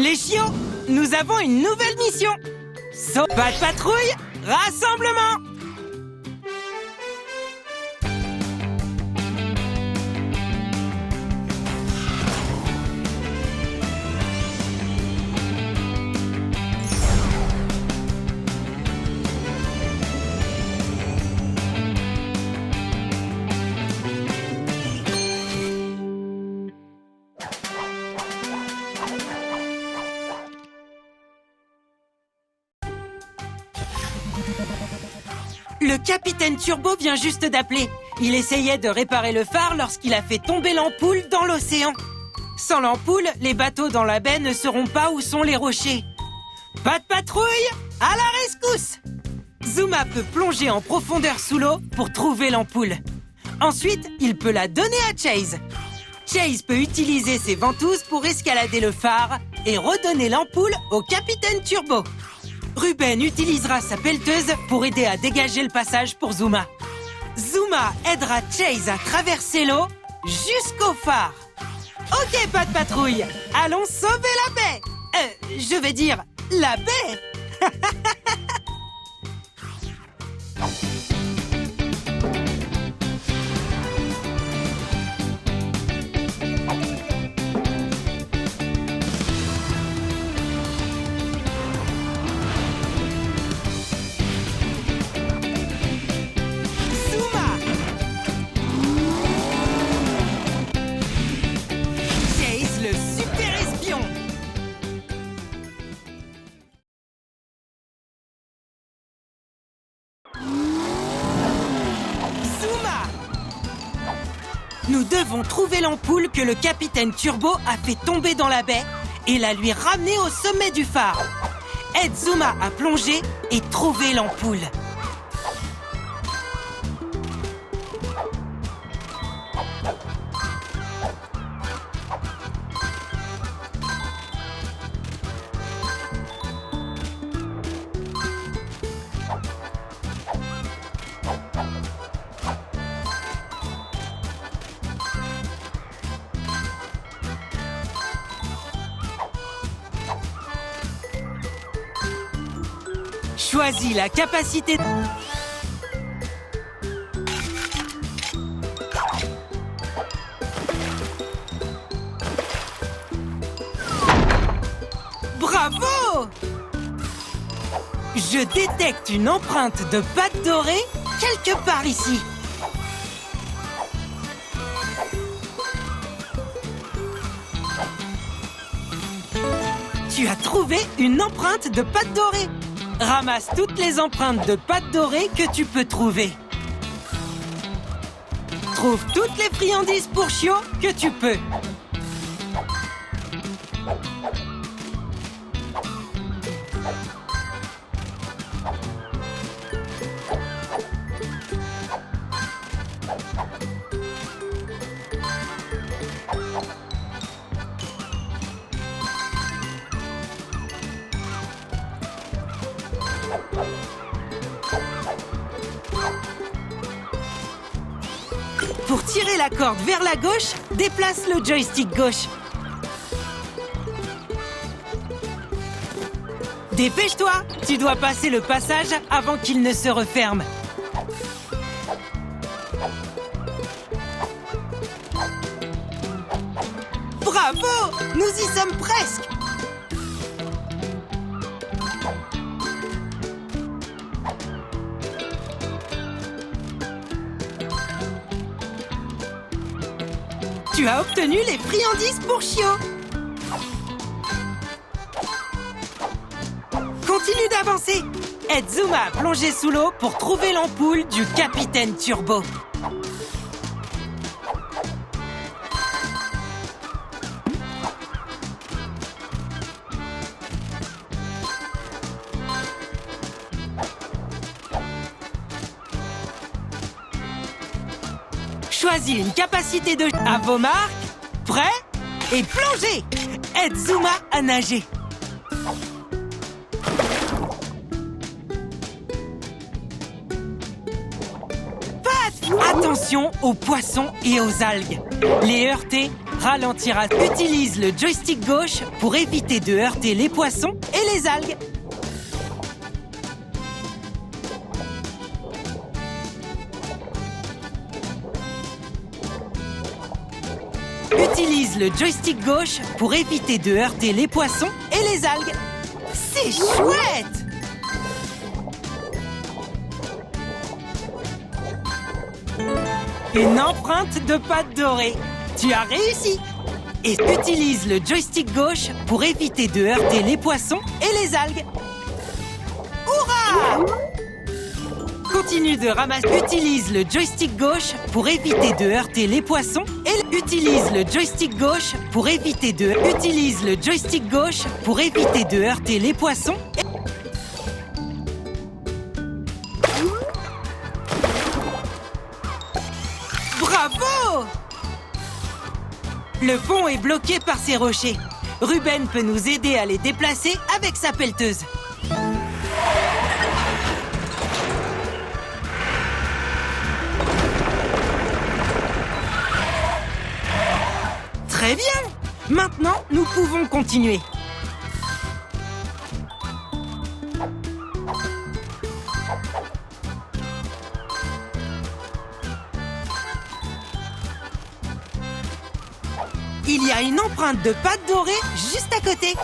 Les chiots, nous avons une nouvelle mission. Pas de patrouille, rassemblement. Le capitaine Turbo vient juste d'appeler. Il essayait de réparer le phare lorsqu'il a fait tomber l'ampoule dans l'océan. Sans l'ampoule, les bateaux dans la baie ne sauront pas où sont les rochers. Pas de patrouille, à la rescousse! Zuma peut plonger en profondeur sous l'eau pour trouver l'ampoule. Ensuite, il peut la donner à Chase. Chase peut utiliser ses ventouses pour escalader le phare et redonner l'ampoule au capitaine Turbo. Ruben utilisera sa pelleteuse pour aider à dégager le passage pour Zuma. Zuma aidera Chase à traverser l'eau jusqu'au phare. Ok, pas de patrouille, allons sauver la baie. Je vais dire la baie. Nous devons trouver l'ampoule que le capitaine Turbo a fait tomber dans la baie et la lui ramener au sommet du phare. Aide Zuma à plonger et trouver l'ampoule. Choisis la capacité... Bravo! Je détecte une empreinte de pâte dorée quelque part ici. Tu as trouvé une empreinte de pâte dorée. Ramasse toutes les empreintes de pâte dorée que tu peux trouver. Trouve toutes les friandises pour chiots que tu peux. Pour tirer la corde vers la gauche, déplace le joystick gauche. Dépêche-toi, tu dois passer le passage avant qu'il ne se referme. Bravo! Nous y sommes presque! Tu as obtenu les friandises pour chiots. Continue d'avancer. Aide Zuma à plonger sous l'eau pour trouver l'ampoule du capitaine Turbo. Choisis une capacité de... À vos marques, prêts et plongez! Aide Zuma à nager. Pat, attends Attention aux poissons et aux algues. Les heurter ralentira. Utilise le joystick gauche pour éviter de heurter les poissons et les algues. Utilise le joystick gauche pour éviter de heurter les poissons et les algues. C'est chouette! Une empreinte de pâte dorée. Tu as réussi! Et utilise le joystick gauche pour éviter de heurter les poissons et les algues. Hurrah! Continue de ramasser. Utilise le joystick gauche pour éviter de heurter les poissons et utilise le joystick gauche pour éviter de heurter les poissons et... Bravo! Le pont est bloqué par ces rochers. Ruben peut nous aider à les déplacer avec sa pelleteuse. Très bien! Maintenant, nous pouvons continuer. Il y a une empreinte de pâte dorée juste à côté.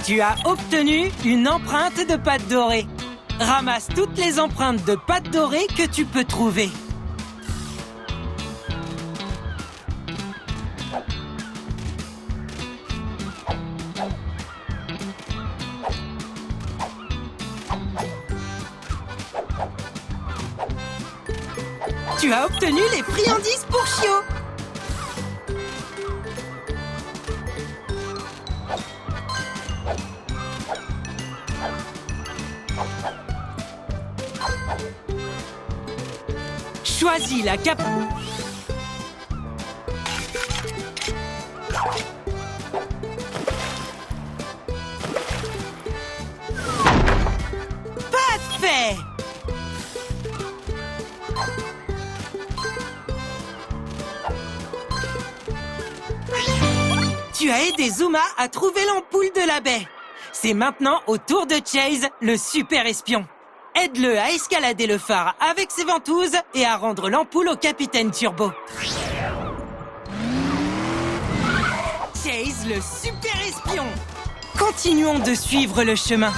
Tu as obtenu une empreinte de pâte dorée. Ramasse toutes les empreintes de pâte dorée que tu peux trouver. Tu as obtenu les friandises pour Chio. Choisis la cape. Parfait! Tu as aidé Zuma à trouver l'ampoule de la baie. C'est maintenant au tour de Chase, le super espion. Aide-le à escalader le phare avec ses ventouses et à rendre l'ampoule au capitaine Turbo. Chase, le super espion. Continuons de suivre le chemin.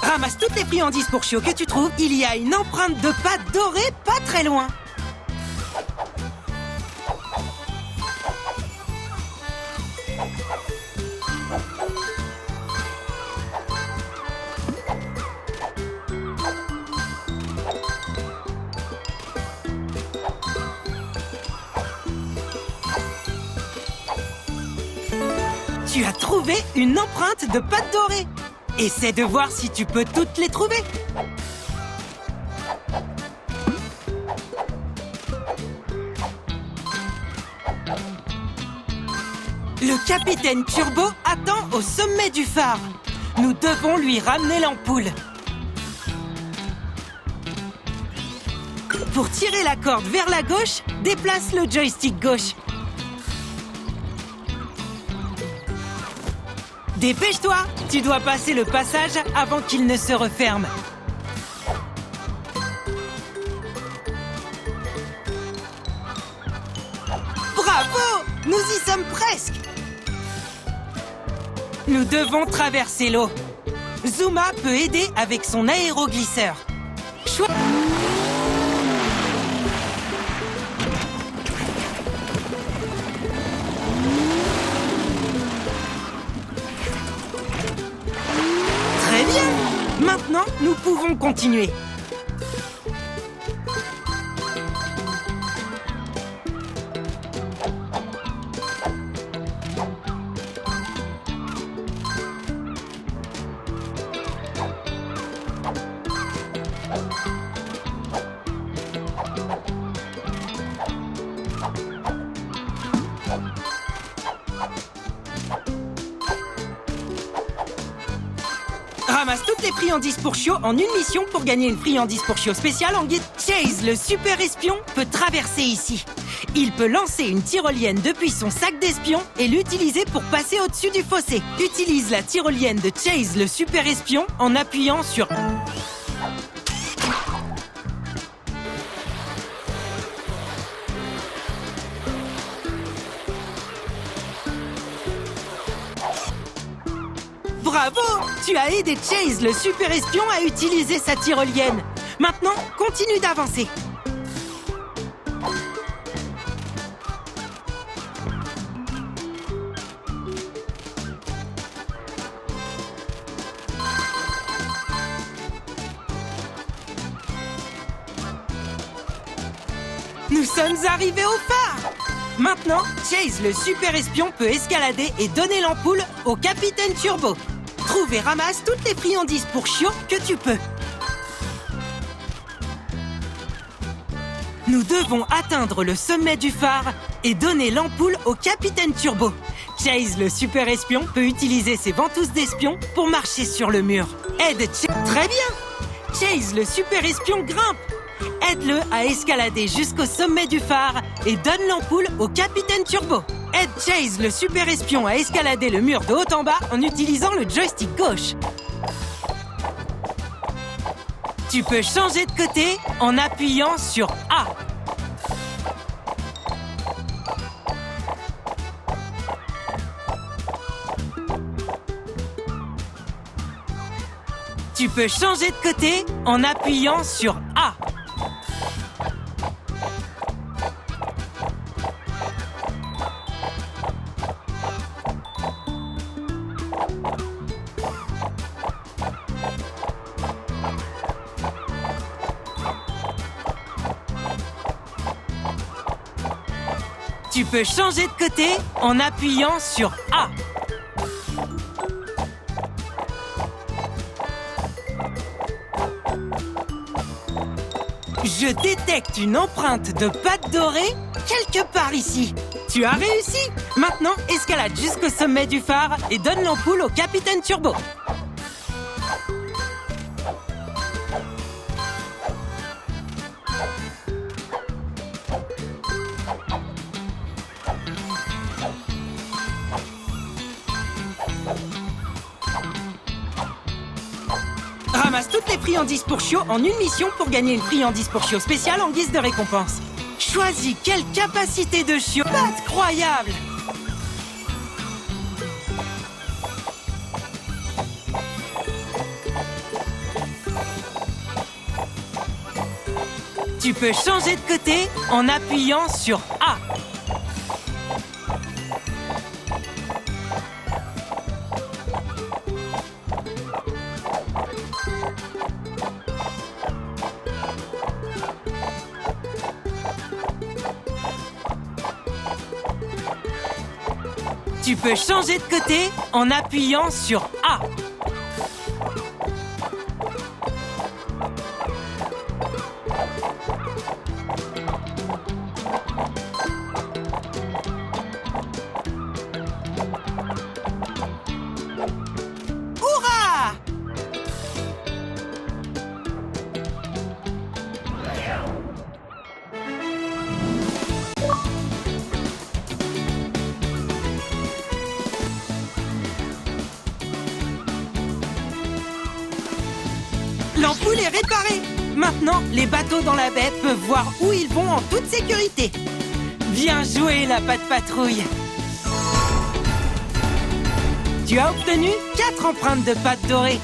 Ramasse toutes les friandises pour Chio que tu trouves. Il y a une empreinte de pâte dorée pas très loin. Tu as trouvé une empreinte de pâte dorée. Essaie de voir si tu peux toutes les trouver. Le capitaine Turbo attend au sommet du phare. Nous devons lui ramener l'ampoule. Pour tirer la corde vers la gauche, déplace le joystick gauche. Dépêche-toi, tu dois passer le passage avant qu'il ne se referme. Bravo! Nous y sommes presque! Nous devons traverser l'eau. Zuma peut aider avec son aéroglisseur. Très bien! Maintenant, nous pouvons continuer. Ramasse toutes les friandises pour Chio en une mission pour gagner une friandise pour Chio spéciale en guide. Chase, le super espion, peut traverser ici. Il peut lancer une tyrolienne depuis son sac d'espion et l'utiliser pour passer au-dessus du fossé. Utilise la tyrolienne de Chase, le super espion, en appuyant sur... Bravo! Tu as aidé Chase, le super espion, à utiliser sa tyrolienne. Maintenant, continue d'avancer. Nous sommes arrivés au phare! Maintenant, Chase, le super espion, peut escalader et donner l'ampoule au capitaine Turbo. Trouve et ramasse toutes les friandises pour Chio que tu peux. Nous devons atteindre le sommet du phare et donner l'ampoule au capitaine Turbo. Chase, le super espion, peut utiliser ses ventouses d'espion pour marcher sur le mur. Aide Chase. Très bien! Chase, le super espion, grimpe. Aide-le à escalader jusqu'au sommet du phare et donne l'ampoule au capitaine Turbo. Aide Chase, le super espion, à escalader le mur de haut en bas en utilisant le joystick gauche. Tu peux changer de côté en appuyant sur A. Tu peux changer de côté en appuyant sur A. Tu peux changer de côté en appuyant sur A. Je détecte une empreinte de pâte dorée quelque part ici. Tu as réussi! Maintenant, escalade jusqu'au sommet du phare et donne l'ampoule au capitaine Turbo. Ramasse toutes les friandises pour Chio en une mission pour gagner une friandise pour Chio spéciale en guise de récompense. Choisis quelle capacité de Chio incroyable! Tu peux changer de côté en appuyant sur A. Tu peux changer de côté en appuyant sur A. Hurrah! L'ampoule est réparée. Maintenant, les bateaux dans la baie peuvent voir où ils vont en toute sécurité. Bien joué, la patte patrouille. Tu as obtenu 4 empreintes de pâte dorée.